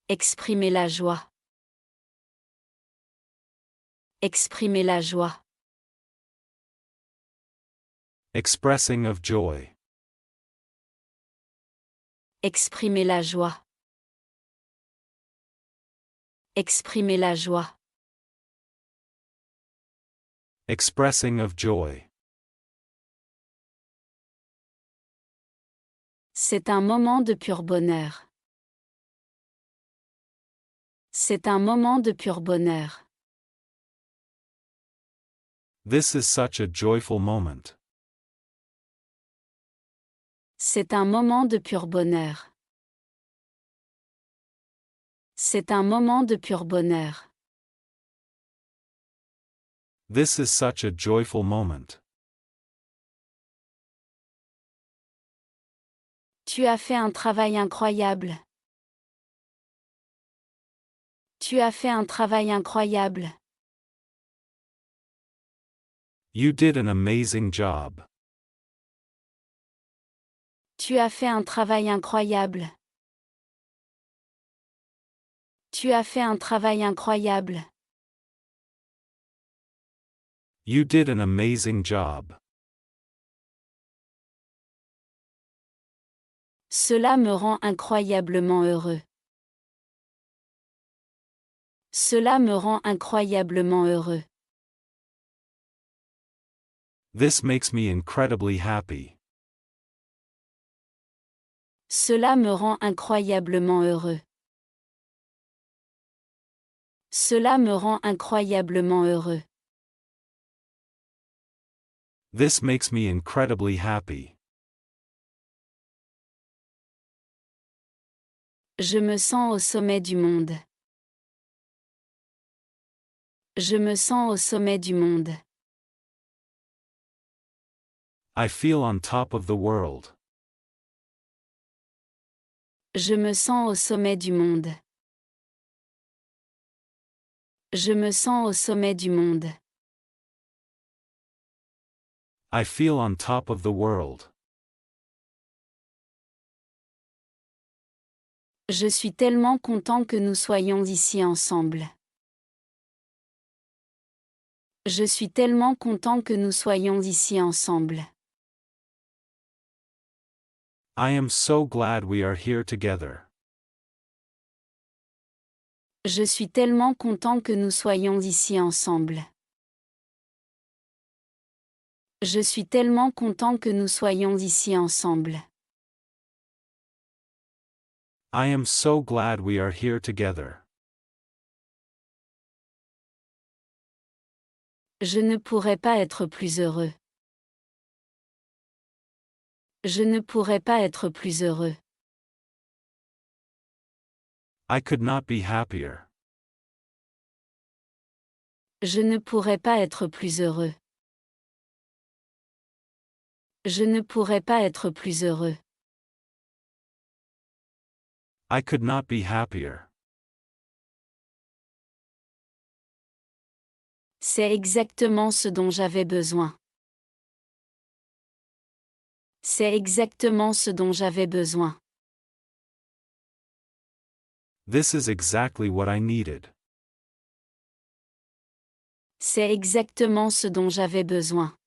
Exprimer la joie. Exprimer la joie. Expressing of joy. Exprimer la joie. Exprimer la joie. Expressing of joy. C'est un moment de pur bonheur. C'est un moment de pur bonheur. This is such a joyful moment. C'est un moment de pur bonheur. C'est un moment de pur bonheur. This is such a joyful moment. Tu as fait un travail incroyable. Tu as fait un travail incroyable. You did an amazing job. Tu as fait un travail incroyable. Tu as fait un travail incroyable. You did an amazing job. Cela me rend incroyablement heureux. Cela me rend incroyablement heureux. This makes me incredibly happy. Cela me rend incroyablement heureux. Cela me rend incroyablement heureux. This makes me incredibly happy. Je me sens au sommet du monde. Je me sens au sommet du monde. I feel on top of the world. Je me sens au sommet du monde. Je me sens au sommet du monde. I feel on top of the world. Je suis tellement content que nous soyons ici ensemble. Je suis tellement content que nous soyons ici ensemble. I am so glad we are here together. Je suis tellement content que nous soyons ici ensemble. Je suis tellement content que nous soyons ici ensemble. I am so glad we are here together. Je ne pourrais pas être plus heureux. Je ne pourrais pas être plus heureux. I could not be happier. Je ne pourrais pas être plus heureux. Je ne pourrais pas être plus heureux. I could not be happier. C'est exactement ce dont j'avais besoin. C'est exactement ce dont j'avais besoin. This is exactly what I needed. C'est exactement ce dont j'avais besoin.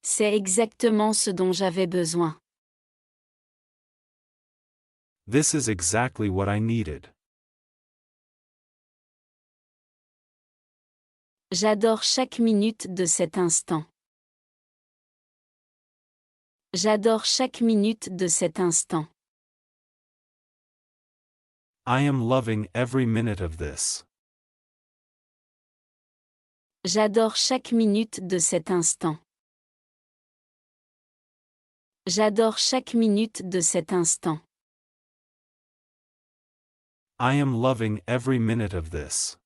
C'est exactement ce dont j'avais besoin. This is exactly what I needed. J'adore chaque minute de cet instant. J'adore chaque minute de cet instant. I am loving every minute of this. J'adore chaque minute de cet instant. J'adore chaque minute de cet instant. I am loving every minute of this.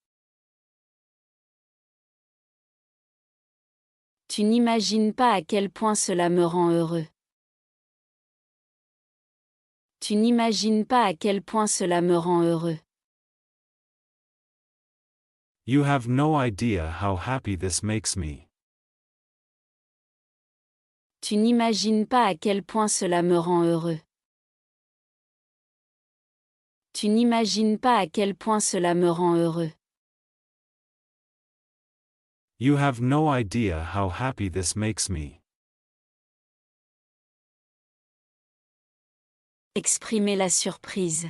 Tu n'imagines pas à quel point cela me rend heureux. Tu n'imagines pas à quel point cela me rend heureux. You have no idea how happy this makes me. Tu n'imagines pas à quel point cela me rend heureux. Tu n'imagines pas à quel point cela me rend heureux. You have no idea how happy this makes me. Exprimer la surprise.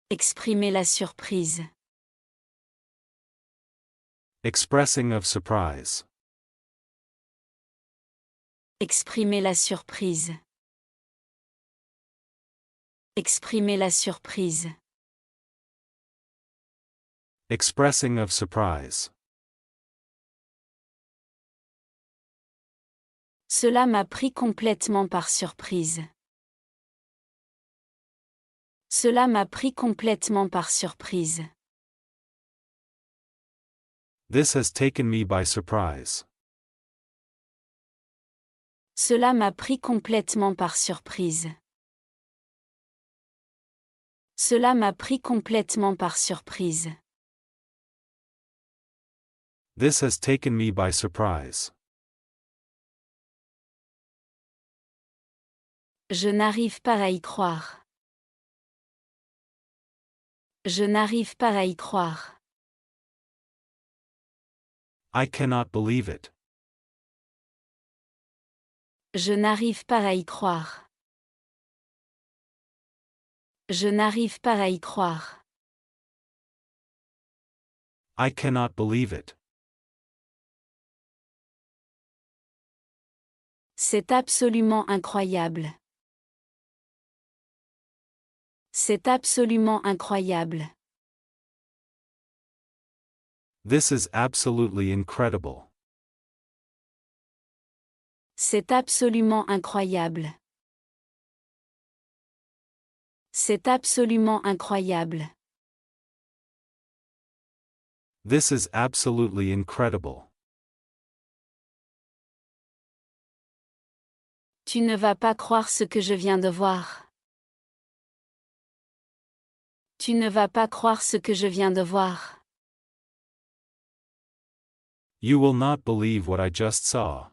Exprimer la surprise. Expressing of surprise. Exprimer la surprise. Exprimer la surprise. Expressing of surprise. Cela m'a pris complètement par surprise. Cela m'a pris complètement par surprise. This has taken me by surprise. Cela m'a pris complètement par surprise. Cela m'a pris complètement par surprise. This has taken me by surprise. Je n'arrive pas à y croire. Je n'arrive pas à y croire. I cannot believe it. Je n'arrive pas à y croire. Je n'arrive pas à y croire. I cannot believe it. C'est absolument incroyable. C'est absolument incroyable. This is absolutely incredible. C'est absolument incroyable. C'est absolument incroyable. This is absolutely incredible. Tu ne vas pas croire ce que je viens de voir. Tu ne vas pas croire ce que je viens de voir. You will not believe what I just saw.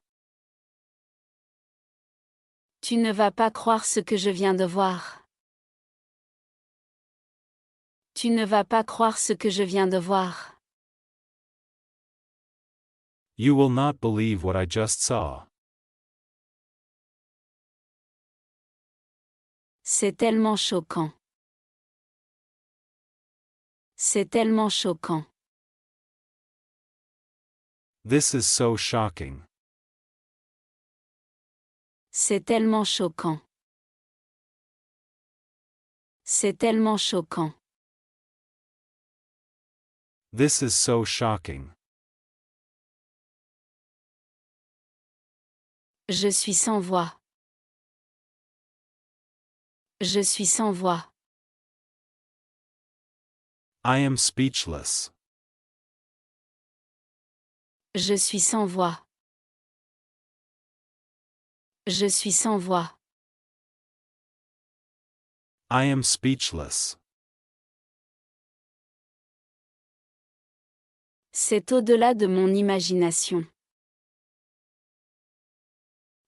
Tu ne vas pas croire ce que je viens de voir. Tu ne vas pas croire ce que je viens de voir. You will not believe what I just saw. C'est tellement choquant. C'est tellement choquant. This is so shocking. C'est tellement choquant. C'est tellement choquant. This is so shocking. Je suis sans voix. Je suis sans voix. I am speechless. Je suis sans voix. Je suis sans voix. I am speechless. C'est au-delà de mon imagination.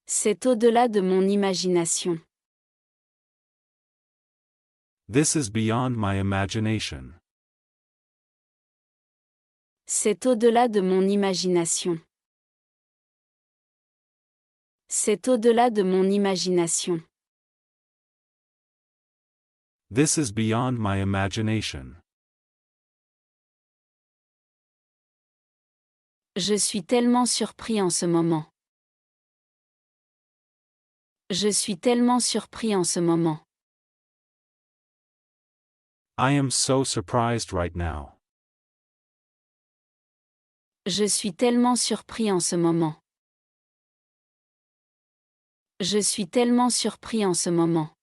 C'est au-delà de mon imagination. This is beyond my imagination. C'est au-delà de mon imagination. C'est au-delà de mon imagination. This is beyond my imagination. Je suis tellement surpris en ce moment. Je suis tellement surpris en ce moment. I am so surprised right now. Je suis tellement surpris en ce moment. Je suis tellement surpris en ce moment.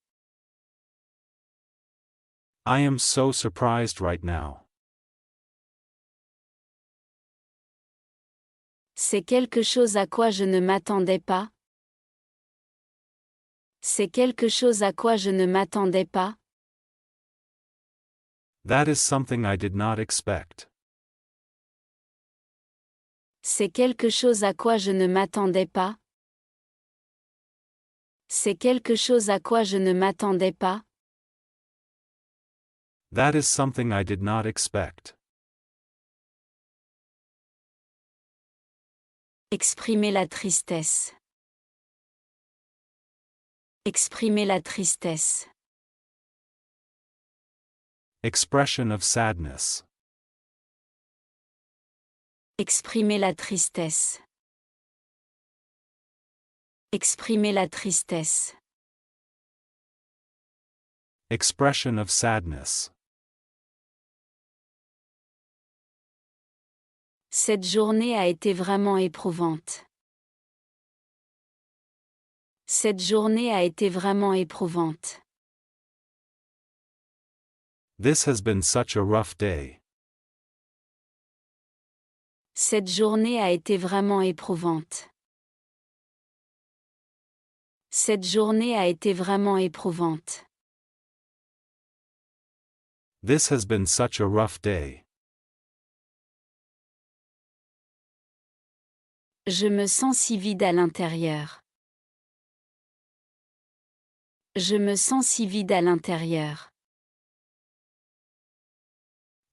I am so surprised right now. C'est quelque chose à quoi je ne m'attendais pas. C'est quelque chose à quoi je ne m'attendais pas. That is something I did not expect. C'est quelque chose à quoi je ne m'attendais pas. C'est quelque chose à quoi je ne m'attendais pas. That is something I did not expect. Exprimer la tristesse. Exprimer la tristesse. Expression of sadness. Exprimer la tristesse. Exprimer la tristesse. Expression of sadness. Cette journée a été vraiment éprouvante. Cette journée a été vraiment éprouvante. This has been such a rough day. Cette journée a été vraiment éprouvante. Cette journée a été vraiment éprouvante. This has been such a rough day. Je me sens si vide à l'intérieur. Je me sens si vide à l'intérieur.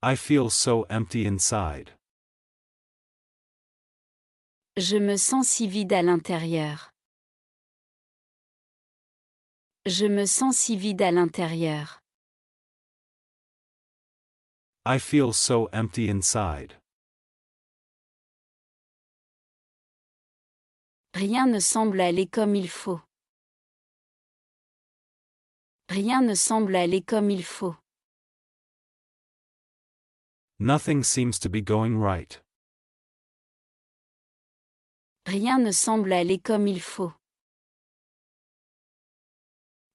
I feel so empty inside. Je me sens si vide à l'intérieur. Je me sens si vide à l'intérieur. I feel so empty inside. Rien ne semble aller comme il faut. Rien ne semble aller comme il faut. Nothing seems to be going right. Rien ne semble aller comme il faut.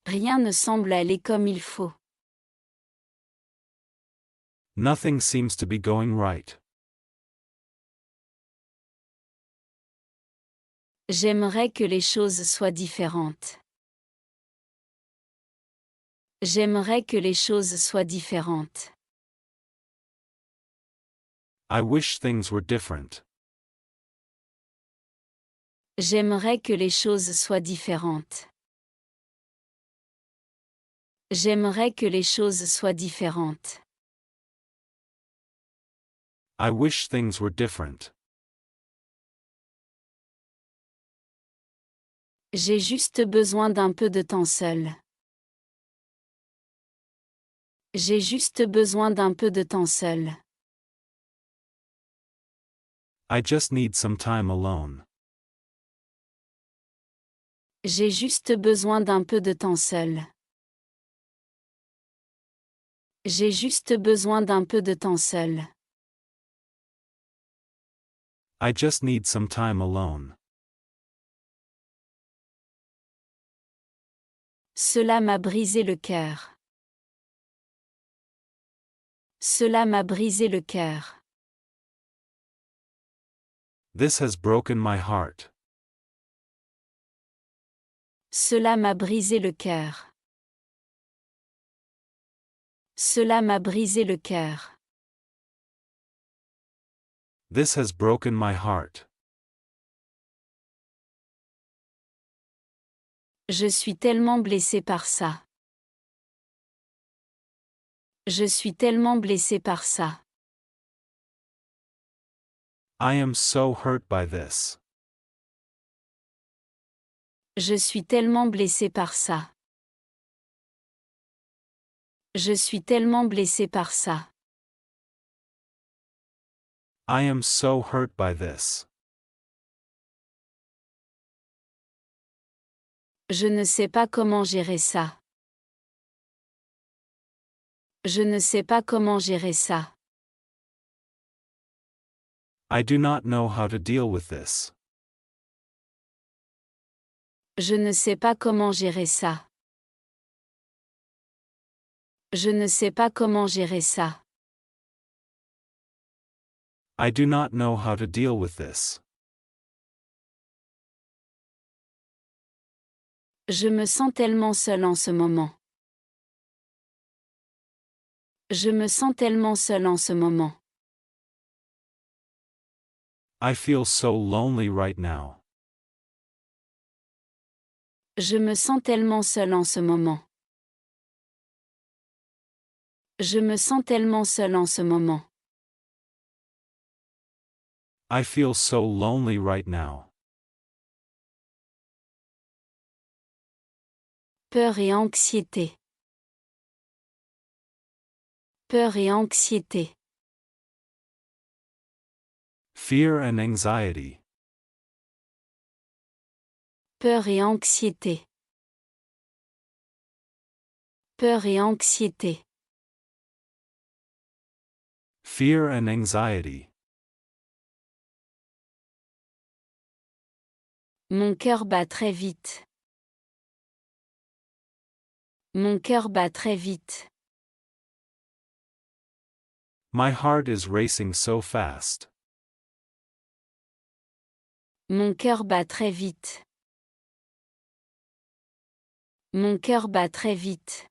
Rien ne semble aller comme il faut. Nothing seems to be going right. J'aimerais que les choses soient différentes. J'aimerais que les choses soient différentes. I wish things were different. J'aimerais que les choses soient différentes. J'aimerais que les choses soient différentes. I wish things were different. J'ai juste besoin d'un peu de temps seul. J'ai juste besoin d'un peu de temps seul. I just need some time alone. J'ai juste besoin d'un peu de temps seul. J'ai juste besoin d'un peu de temps seul. I just need some time alone. Cela m'a brisé le cœur. Cela m'a brisé le cœur. This has broken my heart. Cela m'a brisé le cœur. Cela m'a brisé le cœur. This has broken my heart. Je suis tellement blessé par ça. Je suis tellement blessé par ça. I am so hurt by this. Je suis tellement blessé par ça. Je suis tellement blessé par ça. I am so hurt by this. Je ne sais pas comment gérer ça. Je ne sais pas comment gérer ça. I do not know how to deal with this. Je ne sais pas comment gérer ça. Je ne sais pas comment gérer ça. I do not know how to deal with this. Je me sens tellement seul en ce moment. Je me sens tellement seul en ce moment. I feel so lonely right now. Je me sens tellement seul en ce moment. Je me sens tellement seul en ce moment. I feel so lonely right now. Peur et anxiété. Peur et anxiété. Fear and anxiety. Peur et anxiété. Peur et anxiété. Fear and anxiety. Mon cœur bat très vite. Mon cœur bat très vite. My heart is racing so fast. Mon cœur bat très vite. Mon cœur bat très vite.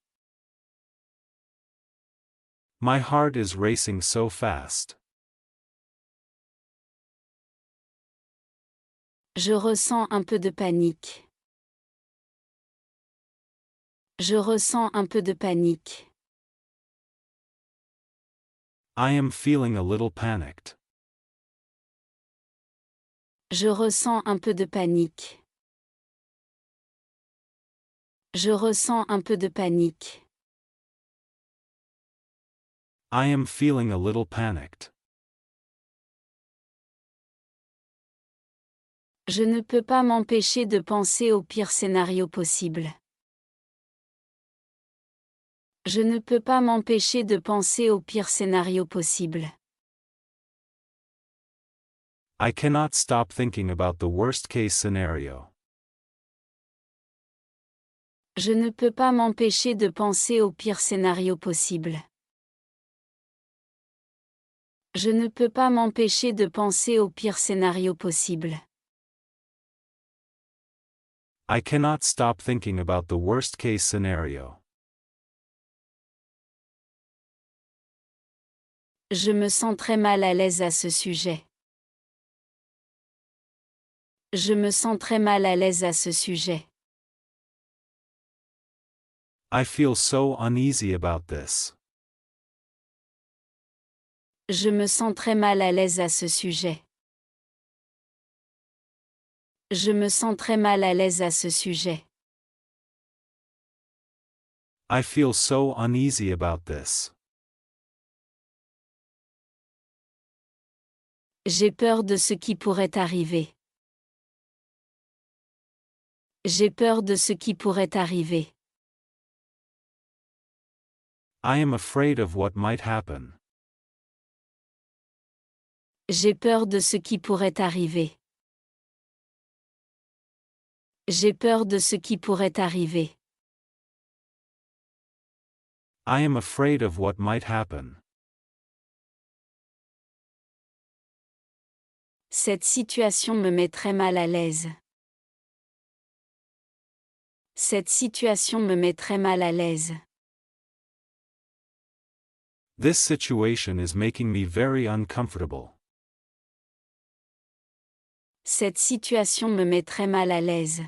My heart is racing so fast. Je ressens un peu de panique. Je ressens un peu de panique. I am feeling a little panicked. Je ressens un peu de panique. Je ressens un peu de panique. I am feeling a little panicked. Je ne peux pas m'empêcher de penser au pire scénario possible. Je ne peux pas m'empêcher de penser au pire scénario possible. I cannot stop thinking about the worst case scenario. Je ne peux pas m'empêcher de penser au pire scénario possible. Je ne peux pas m'empêcher de penser au pire scénario possible. I cannot stop thinking about the worst case scenario. Je me sens très mal à l'aise à ce sujet. Je me sens très mal à l'aise à ce sujet. I feel so uneasy about this. Je me sens très mal à l'aise à ce sujet. Je me sens très mal à l'aise à ce sujet. I feel so uneasy about this. J'ai peur de ce qui pourrait arriver. J'ai peur de ce qui pourrait arriver. I am afraid of what might happen. J'ai peur de ce qui pourrait arriver. J'ai peur de ce qui pourrait arriver. I am afraid of what might happen. Cette situation me met très mal à l'aise. Cette situation me met très mal à l'aise. This situation is making me very uncomfortable. Cette situation me met très mal à l'aise.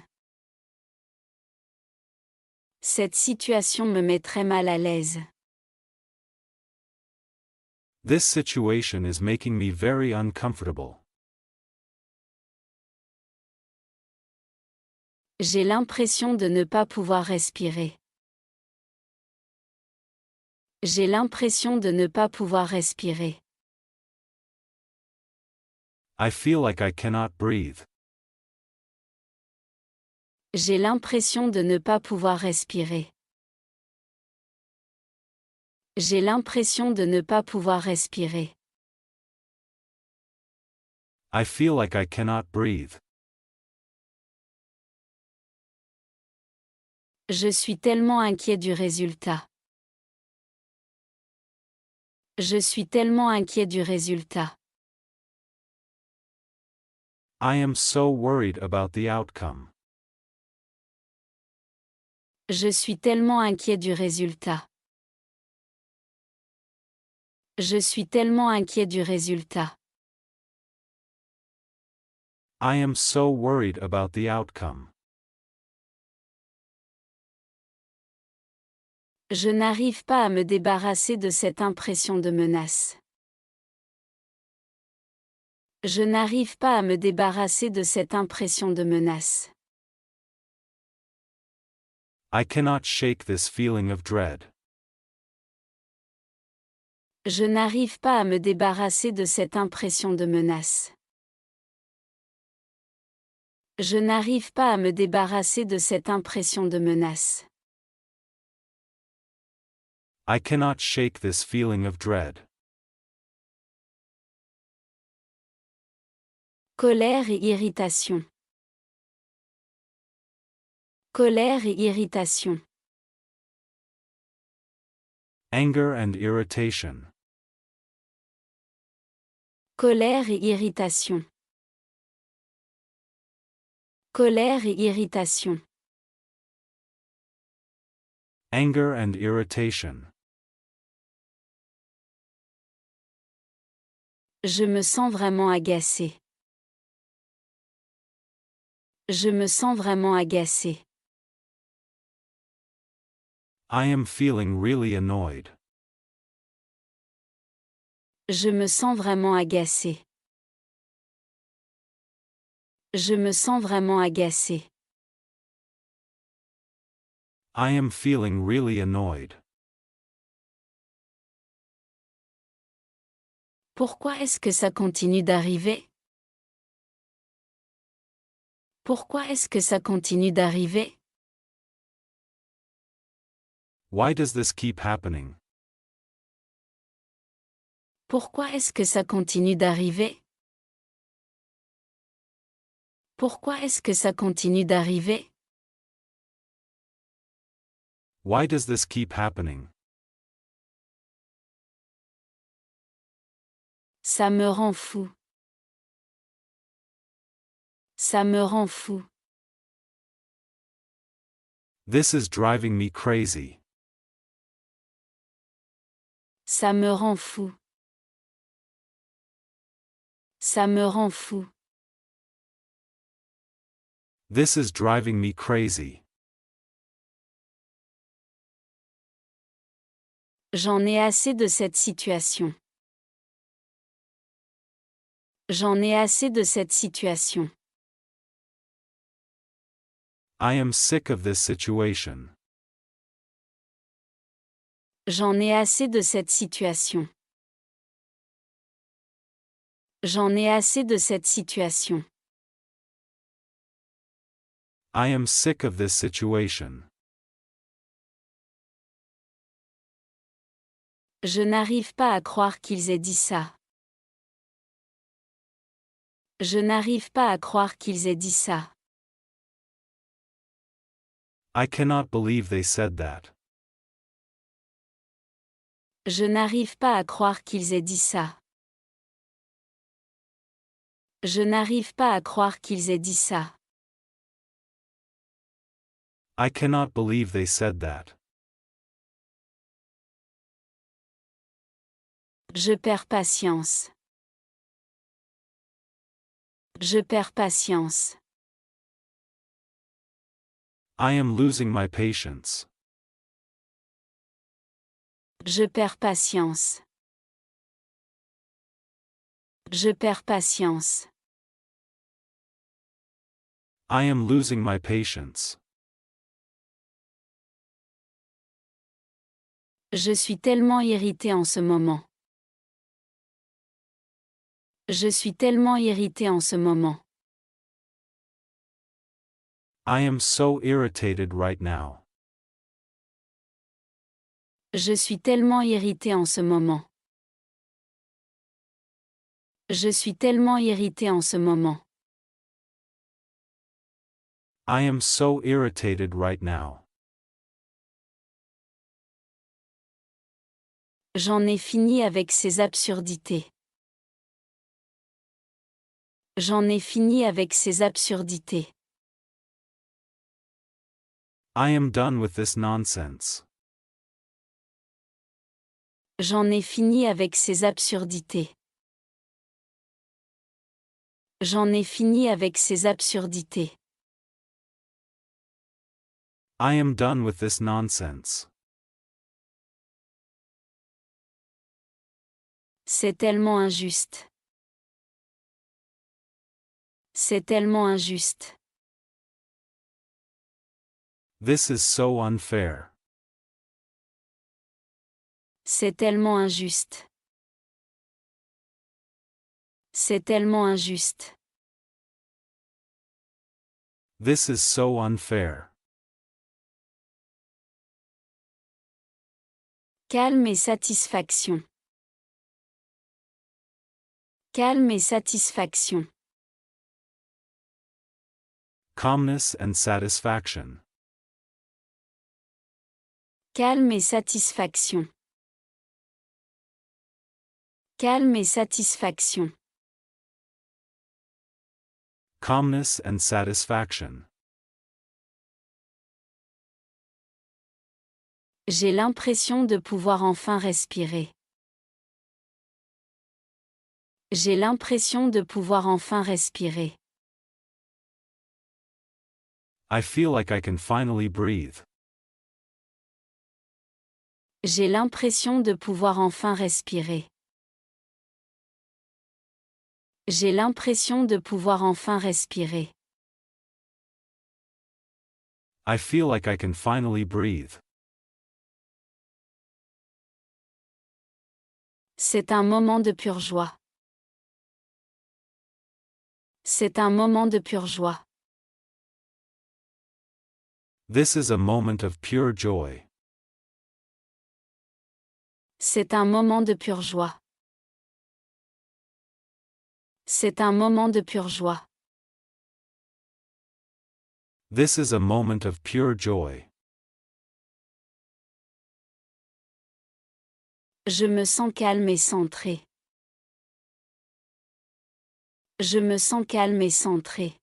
Cette situation me met très mal à l'aise. This situation is making me very uncomfortable. J'ai l'impression de ne pas pouvoir respirer. J'ai l'impression de ne pas pouvoir respirer. I feel like I cannot breathe. J'ai l'impression de ne pas pouvoir respirer. J'ai l'impression de ne pas pouvoir respirer. I feel like I cannot breathe. Je suis tellement inquiet du résultat. Je suis tellement inquiet du résultat. I am so worried about the outcome. Je suis tellement inquiet du résultat. Je suis tellement inquiet du résultat. I am so worried about the outcome. Je n'arrive pas à me débarrasser de cette impression de menace. Je n'arrive pas à me débarrasser de cette impression de menace. I cannot shake this feeling of dread. Je n'arrive pas à me débarrasser de cette impression de menace. Je n'arrive pas à me débarrasser de cette impression de menace. I cannot shake this feeling of dread. Colère et irritation. Colère et irritation. Anger and irritation. Colère et irritation. Colère et irritation. Anger and irritation. Je me sens vraiment agacé. Je me sens vraiment agacé. I am feeling really annoyed. Je me sens vraiment agacé. Je me sens vraiment agacé. I am feeling really annoyed. Pourquoi est-ce que ça continue d'arriver? Pourquoi est-ce que ça continue d'arriver? Why does this keep happening? Pourquoi est-ce que ça continue d'arriver? Pourquoi est-ce que ça continue d'arriver? Why does this keep happening? Ça me rend fou. Ça me rend fou. This is driving me crazy. Ça me rend fou. Ça me rend fou. This is driving me crazy. J'en ai assez de cette situation. J'en ai assez de cette situation. I am sick of this situation. J'en ai assez de cette situation. J'en ai assez de cette situation. I am sick of this situation. Je n'arrive pas à croire qu'ils aient dit ça. Je n'arrive pas à croire qu'ils aient dit ça. I cannot believe they said that. Je n'arrive pas à croire qu'ils aient dit ça. Je n'arrive pas à croire qu'ils aient dit ça. I cannot believe they said that. Je perds patience. Je perds patience. I am losing my patience. Je perds patience. Je perds patience. I am losing my patience. Je suis tellement irrité en ce moment. Je suis tellement irrité en ce moment. I am so irritated right now. Je suis tellement irrité en ce moment. Je suis tellement irrité en ce moment. I am so irritated right now. J'en ai fini avec ces absurdités. J'en ai fini avec ces absurdités. I am done with this nonsense. J'en ai fini avec ces absurdités. J'en ai fini avec ces absurdités. I am done with this nonsense. C'est tellement injuste. C'est tellement injuste. This is so unfair. C'est tellement injuste. C'est tellement injuste. This is so unfair. Calme et satisfaction. Calme et satisfaction. Calmness and satisfaction. Calme et satisfaction. Calme et satisfaction. Calmness and satisfaction. J'ai l'impression de pouvoir enfin respirer. J'ai l'impression de pouvoir enfin respirer. I feel like I can finally breathe. J'ai l'impression de pouvoir enfin respirer. J'ai l'impression de pouvoir enfin respirer. I feel like I can finally breathe. C'est un moment de pure joie. C'est un moment de pure joie. This is a moment of pure joy. C'est un moment de pure joie. C'est un moment de pure joie. This is a moment of pure joy. Je me sens calme et centré. Je me sens calme et centré.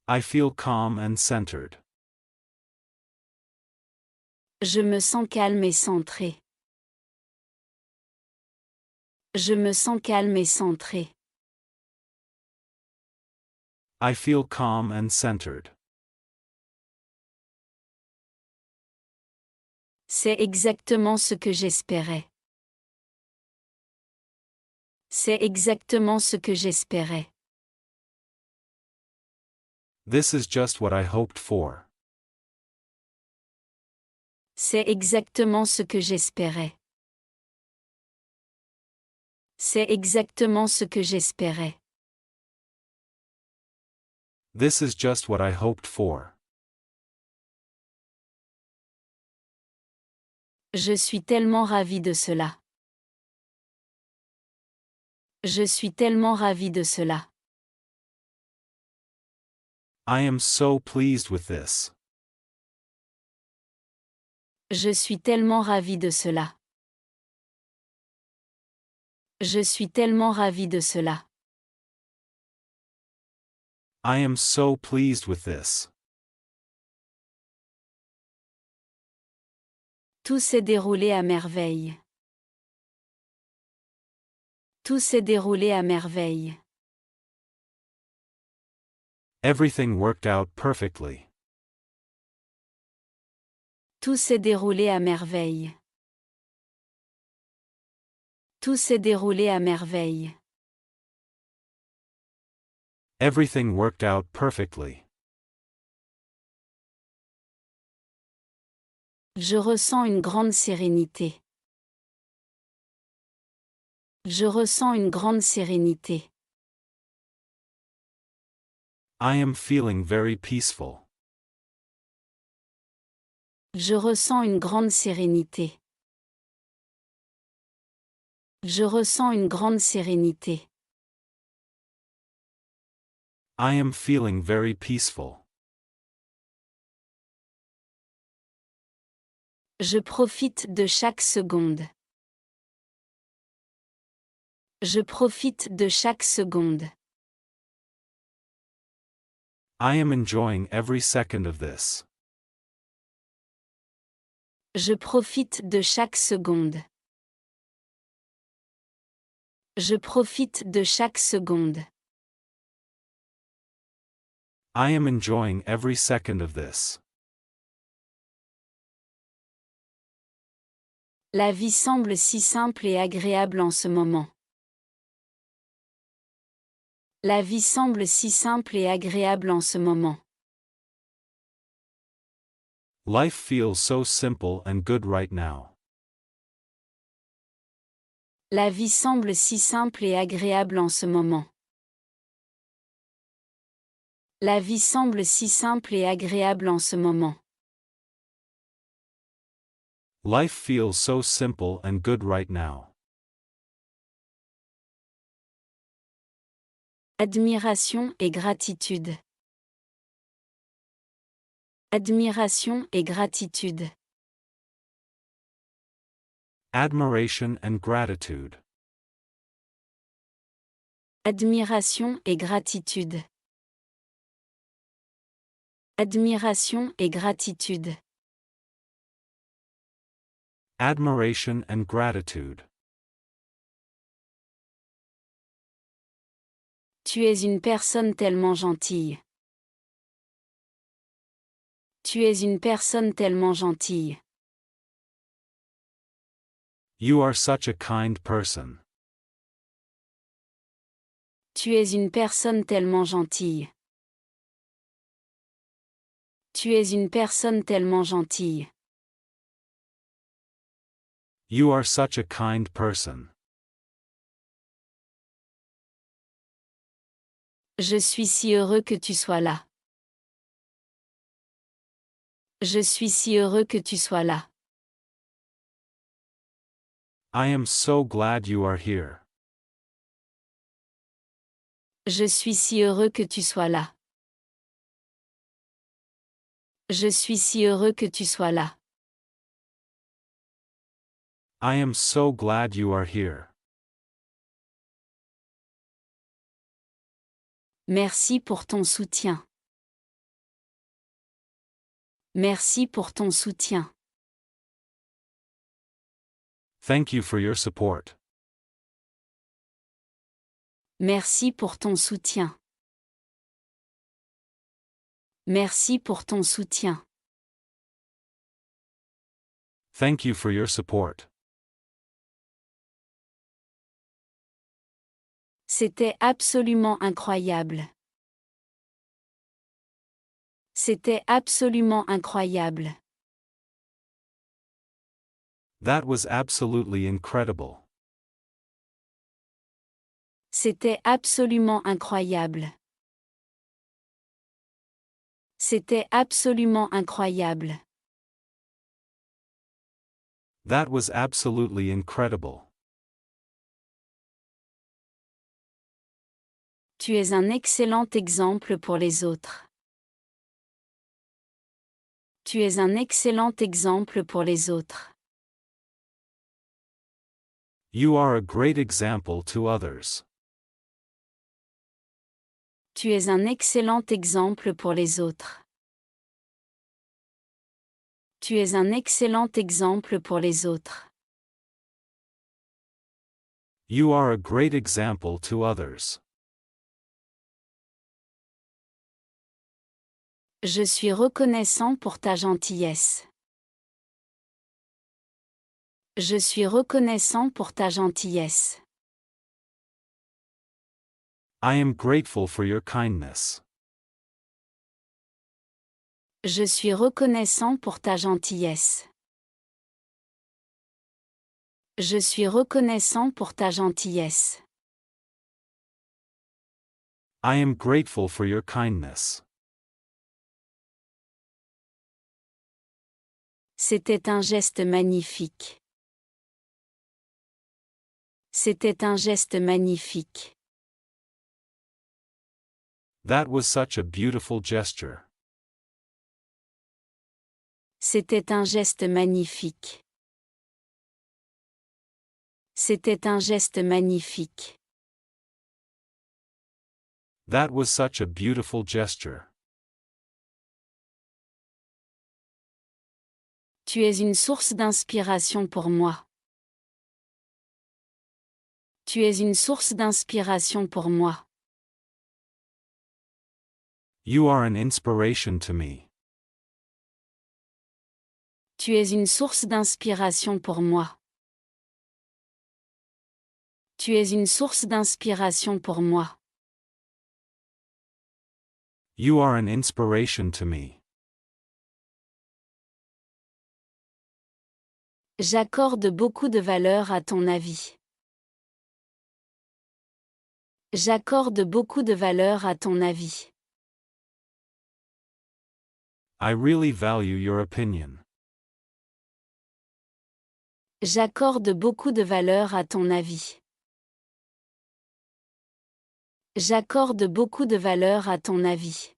I feel calm and centered. Je me sens calme et centré. Je me sens calme et centré. I feel calm and centered. C'est exactement ce que j'espérais. C'est exactement ce que j'espérais. This is just what I hoped for. C'est exactement ce que j'espérais. C'est exactement ce que j'espérais. This is just what I hoped for. Je suis tellement ravie de cela. Je suis tellement ravie de cela. I am so pleased with this. Je suis tellement ravie de cela. Je suis tellement ravie de cela. I am so pleased with this. Tout s'est déroulé à merveille. Tout s'est déroulé à merveille. Everything worked out perfectly. Tout s'est déroulé à merveille. Tout s'est déroulé à merveille. Everything worked out perfectly. Je ressens une grande sérénité. Je ressens une grande sérénité. I am feeling very peaceful. Je ressens une grande sérénité. Je ressens une grande sérénité. I am feeling very peaceful. Je profite de chaque seconde. Je profite de chaque seconde. I am enjoying every second of this. Je profite de chaque seconde. Je profite de chaque seconde. I am enjoying every second of this. La vie semble si simple et agréable en ce moment. La vie semble si simple et agréable en ce moment. Life feels so simple and good right now. La vie semble si simple et agréable en ce moment. La vie semble si simple et agréable en ce moment. Life feels so simple and good right now. Admiration et gratitude. Admiration et gratitude. Admiration and gratitude. Admiration et gratitude. Admiration et gratitude. Admiration and gratitude. Tu es une personne tellement gentille. Tu es une personne tellement gentille. You are such a kind person. Tu es une personne tellement gentille. Tu es une personne tellement gentille. You are such a kind person. Je suis si heureux que tu sois là. Je suis si heureux que tu sois là. I am so glad you are here. Je suis si heureux que tu sois là. Je suis si heureux que tu sois là. I am so glad you are here. Merci pour ton soutien. Merci pour ton soutien. Thank you for your support. Merci pour ton soutien. Merci pour ton soutien. Thank you for your support. C'était absolument incroyable. C'était absolument incroyable. That was absolutely incredible. C'était absolument incroyable. C'était absolument incroyable. That was absolutely incredible. Tu es un excellent exemple pour les autres. Tu es un excellent exemple pour les autres. You are a great example to others. Tu es un excellent exemple pour les autres. Tu es un excellent exemple pour les autres. You are a great example to others. Je suis reconnaissant pour ta gentillesse. Je suis reconnaissant pour ta gentillesse. I am grateful for your kindness. Je suis reconnaissant pour ta gentillesse. Je suis reconnaissant pour ta gentillesse. I am grateful for your kindness. C'était un geste magnifique. C'était un geste magnifique. That was such a beautiful gesture. C'était un geste magnifique. C'était un geste magnifique. That was such a beautiful gesture. Tu es une source d'inspiration pour moi. Tu es une source d'inspiration pour moi. You are an inspiration to me. Tu es une source d'inspiration pour moi. Tu es une source d'inspiration pour moi. You are an inspiration to me. J'accorde beaucoup de valeur à ton avis. J'accorde beaucoup de valeur à ton avis. I really value your opinion. J'accorde beaucoup de valeur à ton avis. J'accorde beaucoup de valeur à ton avis.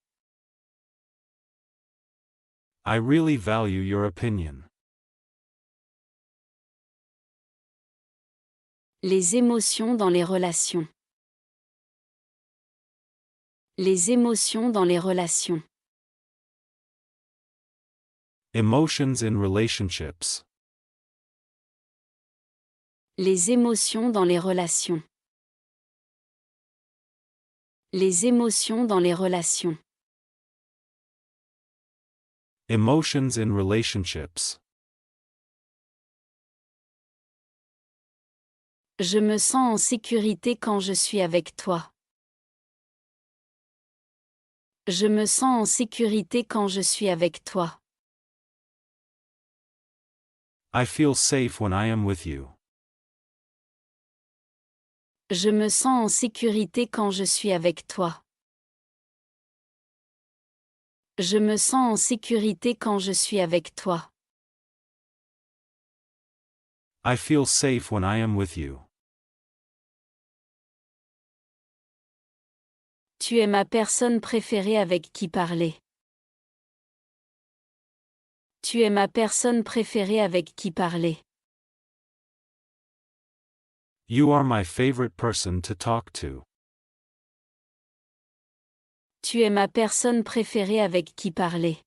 I really value your opinion. Les émotions dans les relations. Les émotions dans les relations. Emotions in relationships. Les émotions dans les relations. Les émotions dans les relations. Emotions in relationships. Je me sens en sécurité quand je suis avec toi. Je me sens en sécurité quand je suis avec toi. I feel safe when I am with you. Je me sens en sécurité quand je suis avec toi. Je me sens en sécurité quand je suis avec toi. I feel safe when I am with you. Tu es ma personne préférée avec qui parler. Tu es ma personne préférée avec qui parler. You are my favorite person to talk to. Tu es ma personne préférée avec qui parler.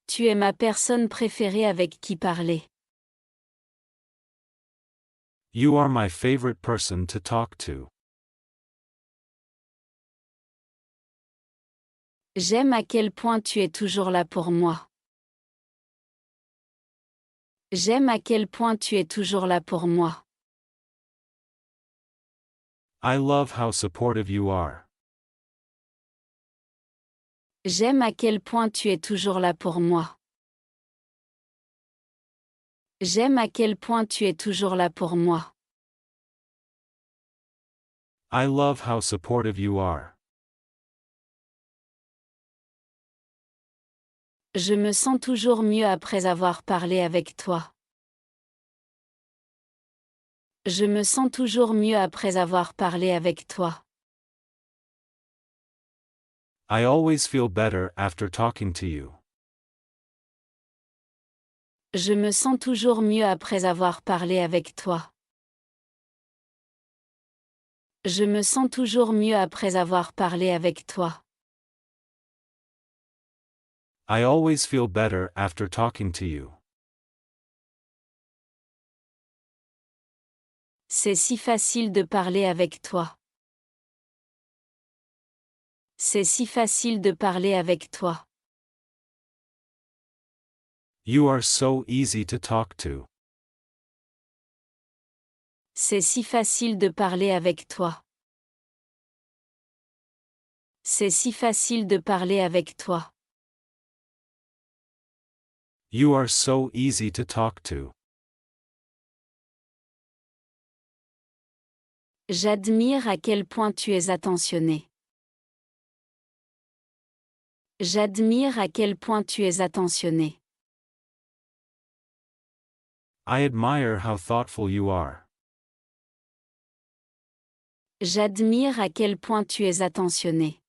Tu es ma personne préférée avec qui parler. You are my favorite person to talk to. J'aime à quel point tu es toujours là pour moi. J'aime à quel point tu es toujours là pour moi. I love how supportive you are. J'aime à quel point tu es toujours là pour moi. J'aime à quel point tu es toujours là pour moi. I love how supportive you are. Je me sens toujours mieux après avoir parlé avec toi. Je me sens toujours mieux après avoir parlé avec toi. I always feel better after talking to you. Je me sens toujours mieux après avoir parlé avec toi. Je me sens toujours mieux après avoir parlé avec toi. I always feel better after talking to you. C'est si facile de parler avec toi. C'est si facile de parler avec toi. You are so easy to talk to. C'est si facile de parler avec toi. C'est si facile de parler avec toi. You are so easy to talk to. J'admire à quel point tu es attentionné. J'admire à quel point tu es attentionné. I admire how thoughtful you are. J'admire à quel point tu es attentionné.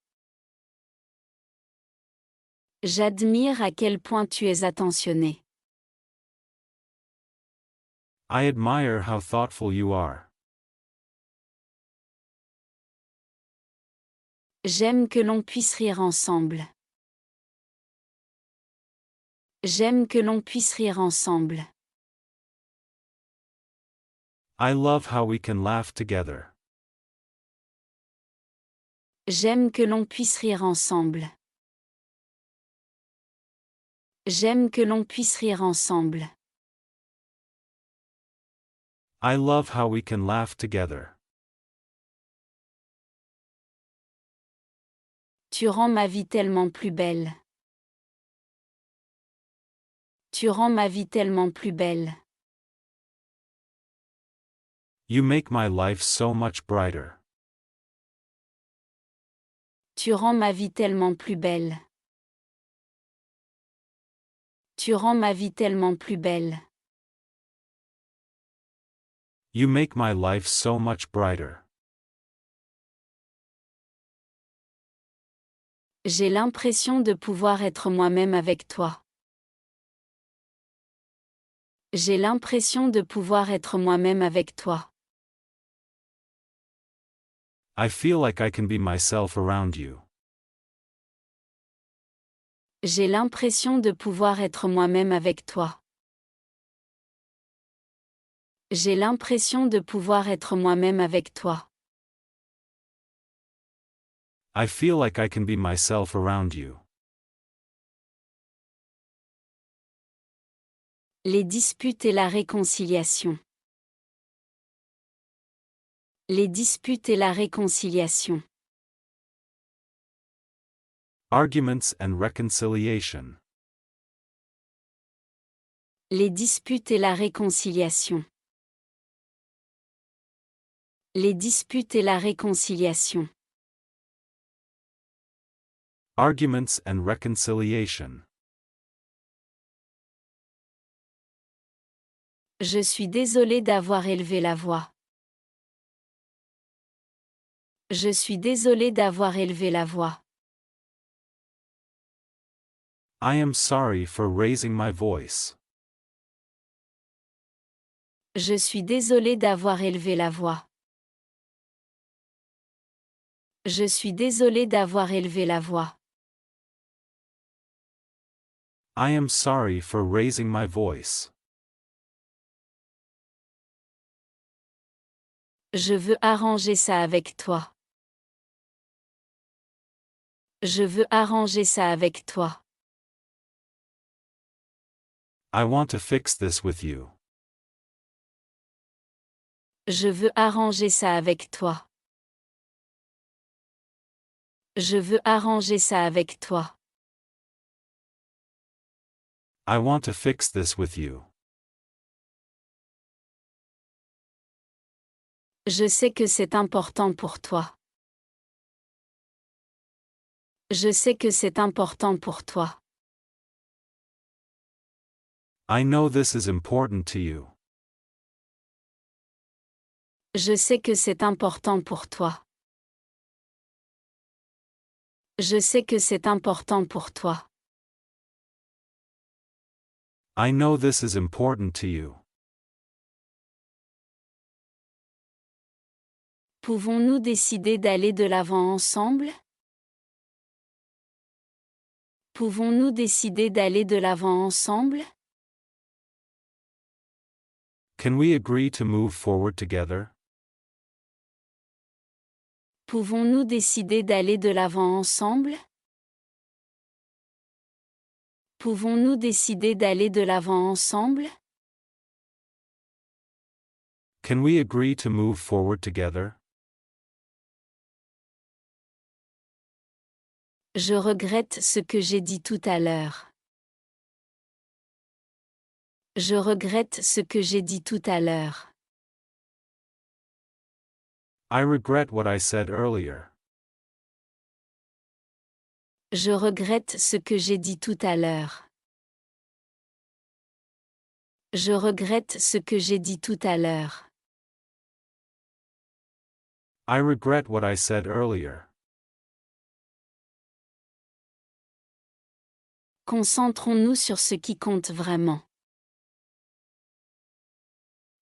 J'admire à quel point tu es attentionné. I admire how thoughtful you are. J'aime que l'on puisse rire ensemble. J'aime que l'on puisse rire ensemble. I love how we can laugh together. J'aime que l'on puisse rire ensemble. J'aime que l'on puisse rire ensemble. I love how we can laugh together. Tu rends ma vie tellement plus belle. Tu rends ma vie tellement plus belle. You make my life so much brighter. Tu rends ma vie tellement plus belle. Tu rends ma vie tellement plus belle. You make my life so much brighter. J'ai l'impression de pouvoir être moi-même avec toi. J'ai l'impression de pouvoir être moi-même avec toi. I feel like I can be myself around you. J'ai l'impression de pouvoir être moi-même avec toi. J'ai l'impression de pouvoir être moi-même avec toi. I feel like I can be myself around you. Les disputes et la réconciliation. Les disputes et la réconciliation. Arguments and reconciliation. Les disputes et la réconciliation. Les disputes et la réconciliation. Arguments and reconciliation. Je suis désolé d'avoir élevé la voix. Je suis désolé d'avoir élevé la voix. I am sorry for raising my voice. Je suis désolé d'avoir élevé la voix. Je suis désolé d'avoir élevé la voix. I am sorry for raising my voice. Je veux arranger ça avec toi. Je veux arranger ça avec toi. I want to fix this with you. Je veux arranger ça avec toi. Je veux arranger ça avec toi. I want to fix this with you. Je sais que c'est important pour toi. Je sais que c'est important pour toi. I know this is important to you. Je sais que c'est important pour toi. Je sais que c'est important pour toi. I know this is important to you. Pouvons-nous décider d'aller de l'avant ensemble? Pouvons-nous décider d'aller de l'avant ensemble? Can we agree to move forward together? Pouvons-nous décider d'aller de l'avant ensemble? Pouvons-nous décider d'aller de l'avant ensemble? Can we agree to move forward together? Je regrette ce que j'ai dit tout à l'heure. Je regrette ce que j'ai dit tout à l'heure. I regret what I said earlier. Je regrette ce que j'ai dit tout à l'heure. Je regrette ce que j'ai dit tout à l'heure. I regret what I said earlier. Concentrons-nous sur ce qui compte vraiment.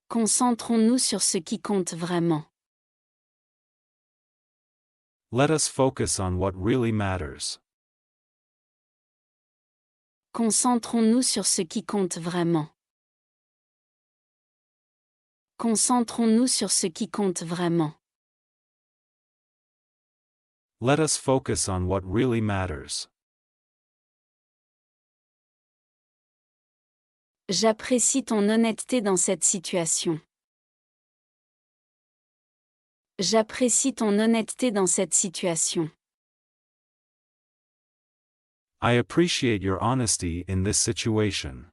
Concentrons-nous sur ce qui compte vraiment. Let us focus on what really matters. Concentrons-nous sur ce qui compte vraiment. Concentrons-nous sur ce qui compte vraiment. Let us focus on what really matters. J'apprécie ton honnêteté dans cette situation. J'apprécie ton honnêteté dans cette situation. I appreciate your honesty in this situation.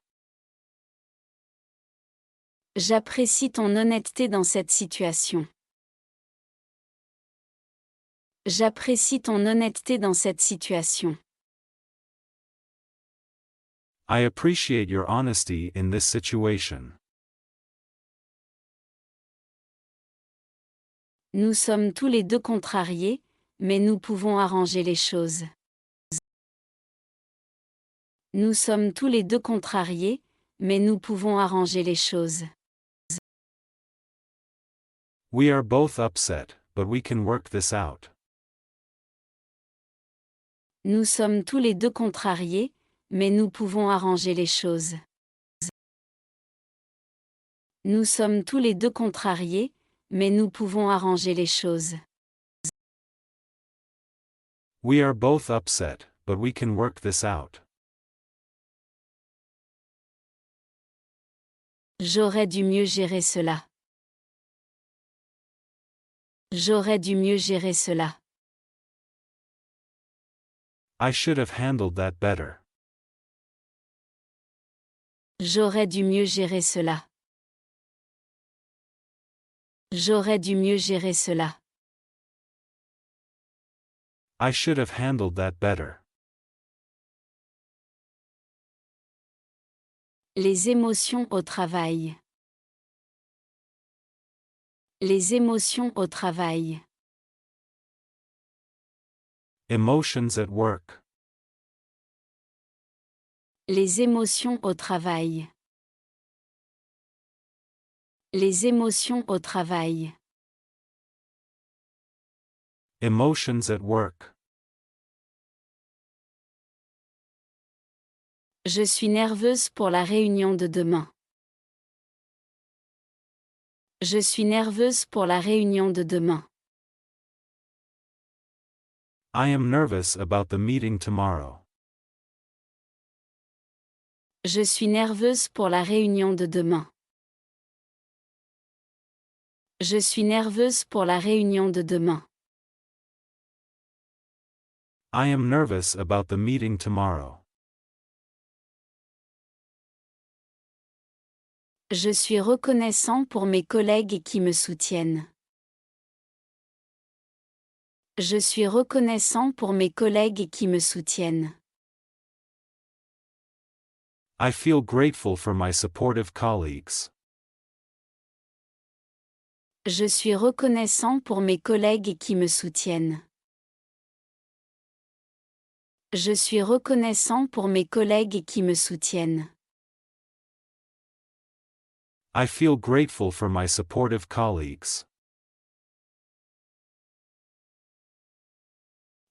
J'apprécie ton honnêteté dans cette situation. J'apprécie ton honnêteté dans cette situation. I appreciate your honesty in this situation. Nous sommes tous les deux contrariés, mais nous pouvons arranger les choses. Nous sommes tous les deux contrariés, mais nous pouvons arranger les choses. We are both upset, but we can work this out. Nous sommes tous les deux contrariés, mais nous pouvons arranger les choses. Nous sommes tous les deux contrariés, mais nous pouvons arranger les choses. We are both upset, but we can work this out. J'aurais dû mieux gérer cela. J'aurais dû mieux gérer cela. I should have handled that better. J'aurais dû mieux gérer cela. J'aurais dû mieux gérer cela. I should have handled that better. Les émotions au travail. Les émotions au travail. Emotions at work. Les émotions au travail. Les émotions au travail. Emotions at work. Je suis nerveuse pour la réunion de demain. Je suis nerveuse pour la réunion de demain. I am nervous about the meeting tomorrow. Je suis nerveuse pour la réunion de demain. Je suis nerveuse pour la réunion de demain. I am nervous about the meeting tomorrow. Je suis reconnaissant pour mes collègues qui me soutiennent. Je suis reconnaissant pour mes collègues qui me soutiennent. I feel grateful for my supportive colleagues. Je suis reconnaissant pour mes collègues qui me soutiennent. Je suis reconnaissant pour mes collègues qui me soutiennent. I feel grateful for my supportive colleagues.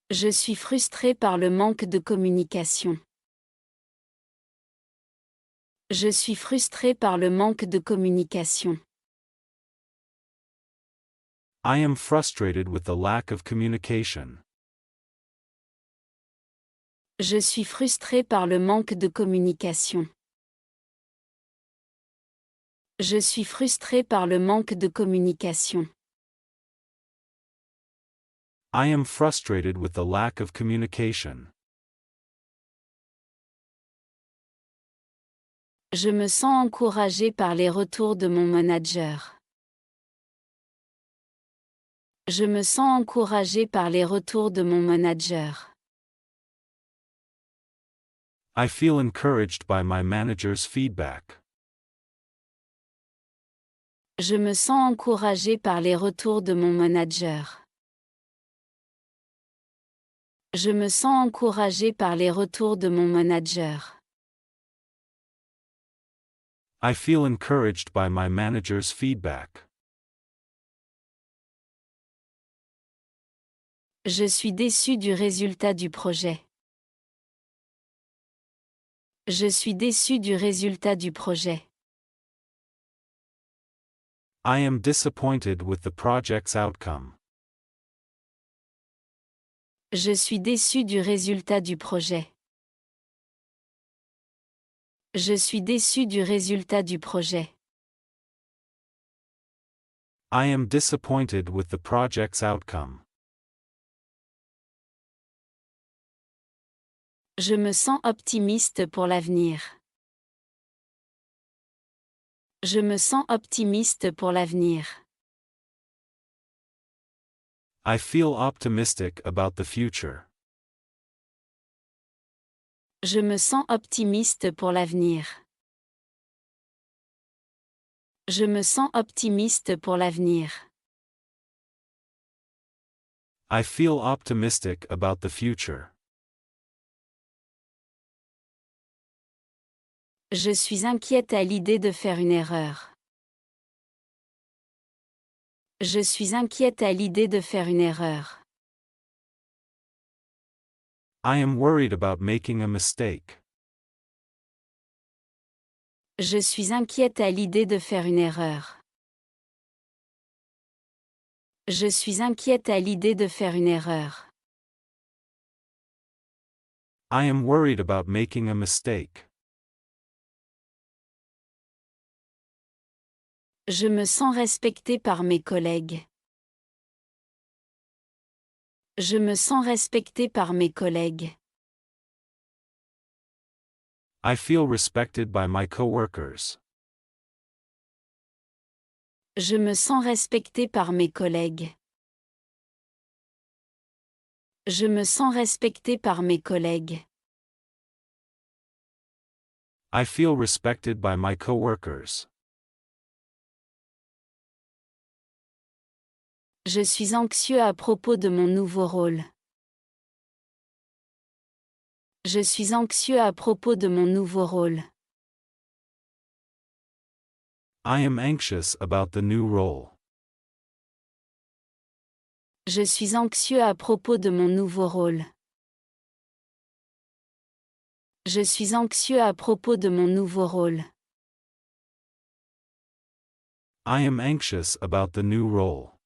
Je suis frustré par le manque de communication. Je suis frustré par le manque de communication. I am frustrated with the lack of communication. Je suis frustré par le manque de communication. Je suis frustré par le manque de communication. I am frustrated with the lack of communication. Je me sens encouragé par les retours de mon manager. Je me sens encouragé par les retours de mon manager. I feel encouraged by my manager's feedback. Je me sens encouragé par les retours de mon manager. Je me sens encouragé par les retours de mon manager. I feel encouraged by my manager's feedback. Je suis déçu du résultat du projet. Je suis déçu du résultat du projet. I am disappointed with the project's outcome. Je suis déçu du résultat du projet. Je suis déçu du résultat du projet. I am disappointed with the project's outcome. Je me sens optimiste pour l'avenir. Je me sens optimiste pour l'avenir. I feel optimistic about the future. Je me sens optimiste pour l'avenir. Je me sens optimiste pour l'avenir. I feel optimistic about the future. Je suis inquiète à l'idée de faire une erreur. Je suis inquiète à l'idée de faire une erreur. I am worried about making a mistake. Je suis inquiète à l'idée de faire une erreur. Je suis inquiète à l'idée de faire une erreur. I am worried about making a mistake. Je me sens respecté par mes collègues. Je me sens respecté par mes collègues. I feel respected by my coworkers. Je me sens respecté par mes collègues. Je me sens respecté par mes collègues. I feel respected by my coworkers. Je suis anxieux à propos de mon nouveau rôle. Je suis anxieux à propos de mon nouveau rôle. I am anxious about the new role. Je suis anxieux à propos de mon nouveau rôle. Je suis anxieux à propos de mon nouveau rôle. I am anxious about the new role.